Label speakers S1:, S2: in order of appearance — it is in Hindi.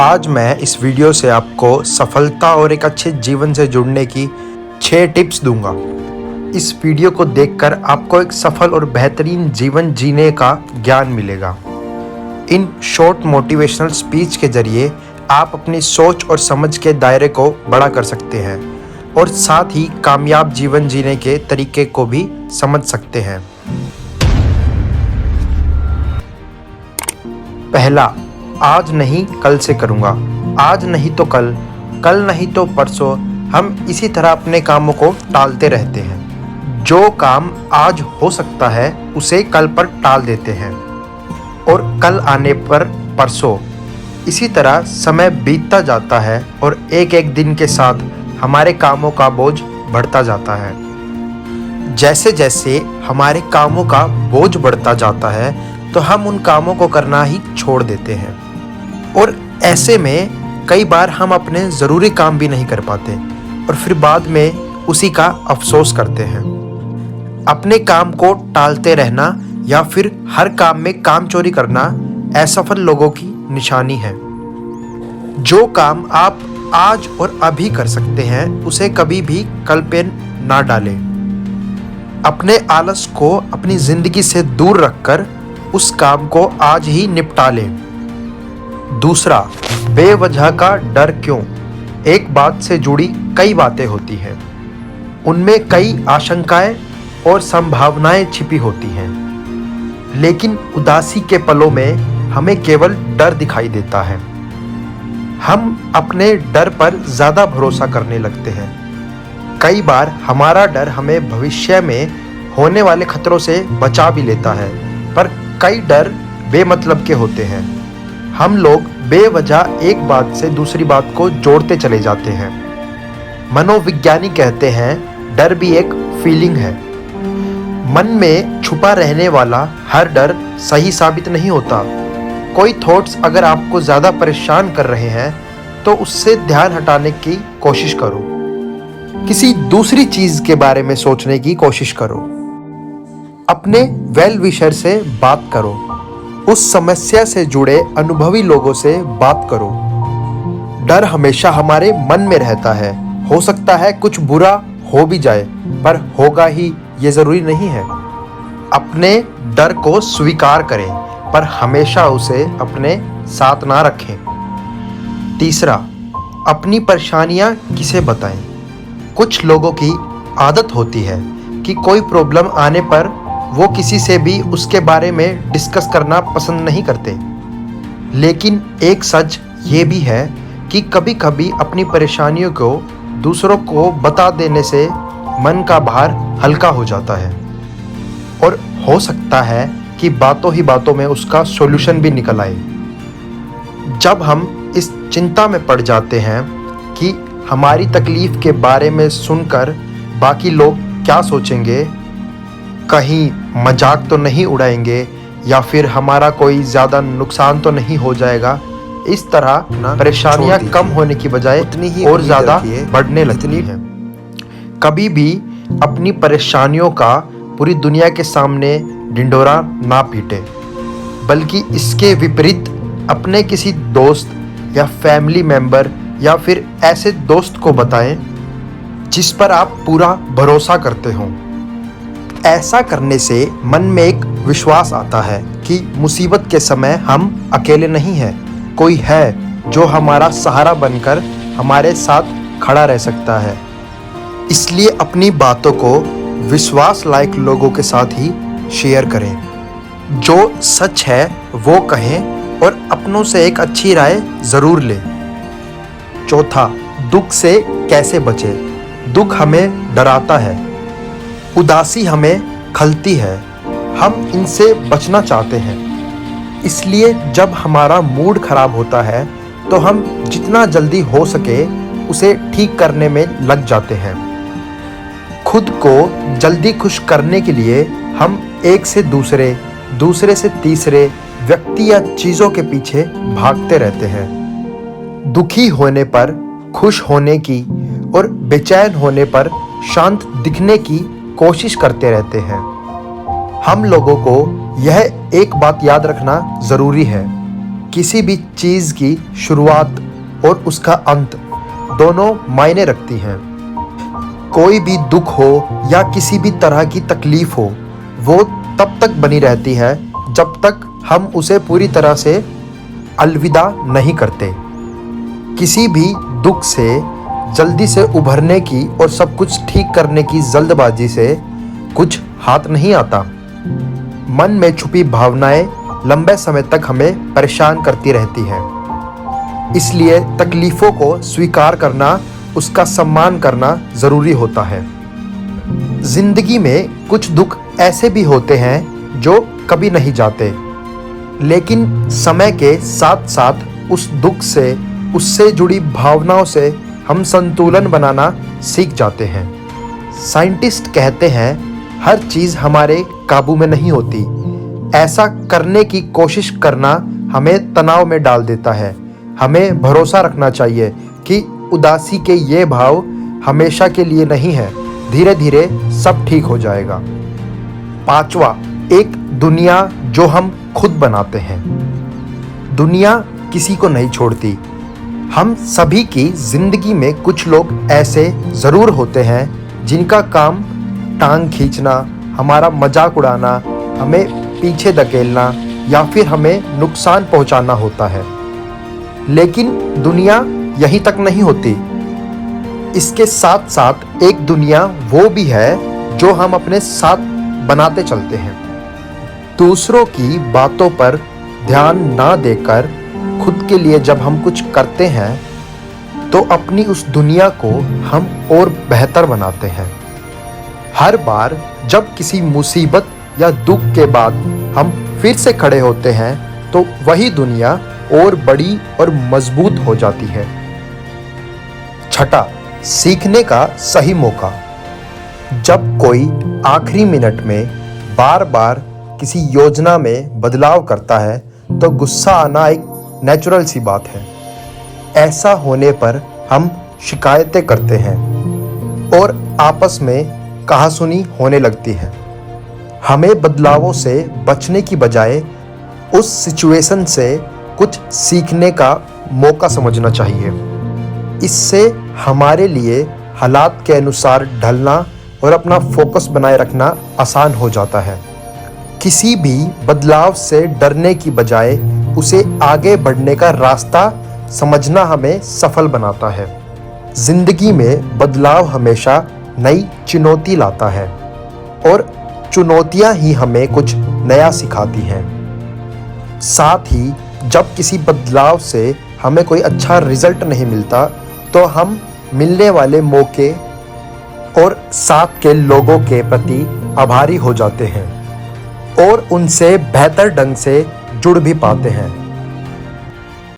S1: आज मैं इस वीडियो से आपको सफलता और एक अच्छे जीवन से जुड़ने की 6 टिप्स दूंगा। इस वीडियो को देखकर आपको एक सफल और बेहतरीन जीवन जीने का ज्ञान मिलेगा। इन शॉर्ट मोटिवेशनल स्पीच के जरिए आप अपनी सोच और समझ के दायरे को बड़ा कर सकते हैं और साथ ही कामयाब जीवन जीने के तरीके को भी समझ सकते हैं। पहला, आज नहीं कल से करूँगा। आज नहीं तो कल, कल नहीं तो परसों हम इसी तरह अपने कामों को टालते रहते हैं। जो काम आज हो सकता है उसे कल पर टाल देते हैं और कल आने पर परसों। इसी तरह समय बीतता जाता है और एक एक दिन के साथ हमारे कामों का बोझ बढ़ता जाता है। जैसे जैसे हमारे कामों का बोझ बढ़ता जाता है तो हम उन कामों को करना ही छोड़ देते हैं और ऐसे में कई बार हम अपने ज़रूरी काम भी नहीं कर पाते और फिर बाद में उसी का अफसोस करते हैं। अपने काम को टालते रहना या फिर हर काम में काम चोरी करना असफल लोगों की निशानी है। जो काम आप आज और अभी कर सकते हैं उसे कभी भी कल पे ना डालें। अपने आलस को अपनी ज़िंदगी से दूर रखकर उस काम को आज ही निपटा लें। दूसरा, बेवजह का डर क्यों? एक बात से जुड़ी कई बातें होती हैं, उनमें कई आशंकाएं और संभावनाएं छिपी होती हैं, लेकिन उदासी के पलों में हमें केवल डर दिखाई देता है। हम अपने डर पर ज़्यादा भरोसा करने लगते हैं। कई बार हमारा डर हमें भविष्य में होने वाले खतरों से बचा भी लेता है, पर कई डर बेमतलब के होते हैं। हम लोग बेवजह एक बात से दूसरी बात को जोड़ते चले जाते हैं। मनोविज्ञानी कहते हैं डर भी एक फीलिंग है। मन में छुपा रहने वाला हर डर सही साबित नहीं होता। कोई थॉट्स अगर आपको ज़्यादा परेशान कर रहे हैं तो उससे ध्यान हटाने की कोशिश करो। किसी दूसरी चीज़ के बारे में सोचने की कोशिश करो। अपने वेल विशर से बात करो। उस समस्या से जुड़े अनुभवी लोगों से बात करो। डर हमेशा हमारे मन में रहता है। हो सकता है कुछ बुरा हो भी जाए, पर होगा ही ये ज़रूरी नहीं है। अपने डर को स्वीकार करें, पर हमेशा उसे अपने साथ ना रखें। तीसरा, अपनी परेशानियां किसे बताएं? कुछ लोगों की आदत होती है कि कोई प्रॉब्लम आने पर वो किसी से भी उसके बारे में डिस्कस करना पसंद नहीं करते। लेकिन एक सच ये भी है कि कभी कभी अपनी परेशानियों को दूसरों को बता देने से मन का भार हल्का हो जाता है और हो सकता है कि बातों ही बातों में उसका सॉल्यूशन भी निकल आए। जब हम इस चिंता में पड़ जाते हैं कि हमारी तकलीफ़ के बारे में सुनकर बाकी लोग क्या सोचेंगे, कहीं मजाक तो नहीं उड़ाएंगे या फिर हमारा कोई ज़्यादा नुकसान तो नहीं हो जाएगा, इस तरह परेशानियां कम होने की बजाय उतनी ही और ज़्यादा बढ़ने लगती हैं। कभी भी अपनी परेशानियों का पूरी दुनिया के सामने ढिंढोरा ना पीटे, बल्कि इसके विपरीत अपने किसी दोस्त या फैमिली मेंबर या फिर ऐसे दोस्त को बताएं जिस पर आप पूरा भरोसा करते हों। ऐसा करने से मन में एक विश्वास आता है कि मुसीबत के समय हम अकेले नहीं हैं, कोई है जो हमारा सहारा बनकर हमारे साथ खड़ा रह सकता है। इसलिए अपनी बातों को विश्वास लायक लोगों के साथ ही शेयर करें। जो सच है वो कहें और अपनों से एक अच्छी राय ज़रूर लें। चौथा, दुख से कैसे बचें? दुख हमें डराता है, उदासी हमें खलती है, हम इनसे बचना चाहते हैं। इसलिए जब हमारा मूड खराब होता है तो हम जितना जल्दी हो सके उसे ठीक करने में लग जाते हैं। खुद को जल्दी खुश करने के लिए हम एक से दूसरे, दूसरे से तीसरे व्यक्ति या चीज़ों के पीछे भागते रहते हैं। दुखी होने पर खुश होने की और बेचैन होने पर शांत दिखने की कोशिश करते रहते हैं। हम लोगों को यह एक बात याद रखना ज़रूरी है किसी भी चीज़ की शुरुआत और उसका अंत दोनों मायने रखती हैं। कोई भी दुख हो या किसी भी तरह की तकलीफ हो, वो तब तक बनी रहती है जब तक हम उसे पूरी तरह से अलविदा नहीं करते। किसी भी दुख से जल्दी से उभरने की और सब कुछ ठीक करने की जल्दबाजी से कुछ हाथ नहीं आता। मन में छुपी भावनाएं लंबे समय तक हमें परेशान करती रहती हैं। इसलिए तकलीफ़ों को स्वीकार करना, उसका सम्मान करना ज़रूरी होता है। ज़िंदगी में कुछ दुख ऐसे भी होते हैं जो कभी नहीं जाते, लेकिन समय के साथ साथ उस दुख से, उससे जुड़ी भावनाओं से हम संतुलन बनाना सीख जाते हैं। साइंटिस्ट कहते हैं हर चीज़ हमारे काबू में नहीं होती। ऐसा करने की कोशिश करना हमें तनाव में डाल देता है। हमें भरोसा रखना चाहिए कि उदासी के ये भाव हमेशा के लिए नहीं है, धीरे धीरे सब ठीक हो जाएगा। 5वां, एक दुनिया जो हम खुद बनाते हैं। दुनिया किसी को नहीं छोड़ती। हम सभी की जिंदगी में कुछ लोग ऐसे ज़रूर होते हैं जिनका काम टांग खींचना, हमारा मजाक उड़ाना, हमें पीछे धकेलना या फिर हमें नुकसान पहुंचाना होता है। लेकिन दुनिया यहीं तक नहीं होती। इसके साथ साथ एक दुनिया वो भी है जो हम अपने साथ बनाते चलते हैं। दूसरों की बातों पर ध्यान ना देकर खुद के लिए जब हम कुछ करते हैं तो अपनी उस दुनिया को हम और बेहतर बनाते हैं। हर बार जब किसी मुसीबत या दुख के बाद हम फिर से खड़े होते हैं तो वही दुनिया और बड़ी और मजबूत हो जाती है। 6, सीखने का सही मौका। जब कोई आखिरी मिनट में बार बार किसी योजना में बदलाव करता है तो गुस्सा आना एक नेचुरल सी बात है। ऐसा होने पर हम शिकायतें करते हैं और आपस में कहासुनी होने लगती है। हमें बदलावों से बचने की बजाय उस सिचुएशन से कुछ सीखने का मौका समझना चाहिए। इससे हमारे लिए हालात के अनुसार ढलना और अपना फोकस बनाए रखना आसान हो जाता है। किसी भी बदलाव से डरने की बजाय उसे आगे बढ़ने का रास्ता समझना हमें सफल बनाता है। जिंदगी में बदलाव हमेशा नई चुनौती लाता है और चुनौतियां ही हमें कुछ नया सिखाती हैं। साथ ही जब किसी बदलाव से हमें कोई अच्छा रिजल्ट नहीं मिलता तो हम मिलने वाले मौके और साथ के लोगों के प्रति आभारी हो जाते हैं और उनसे बेहतर ढंग से जुड़ भी पाते हैं।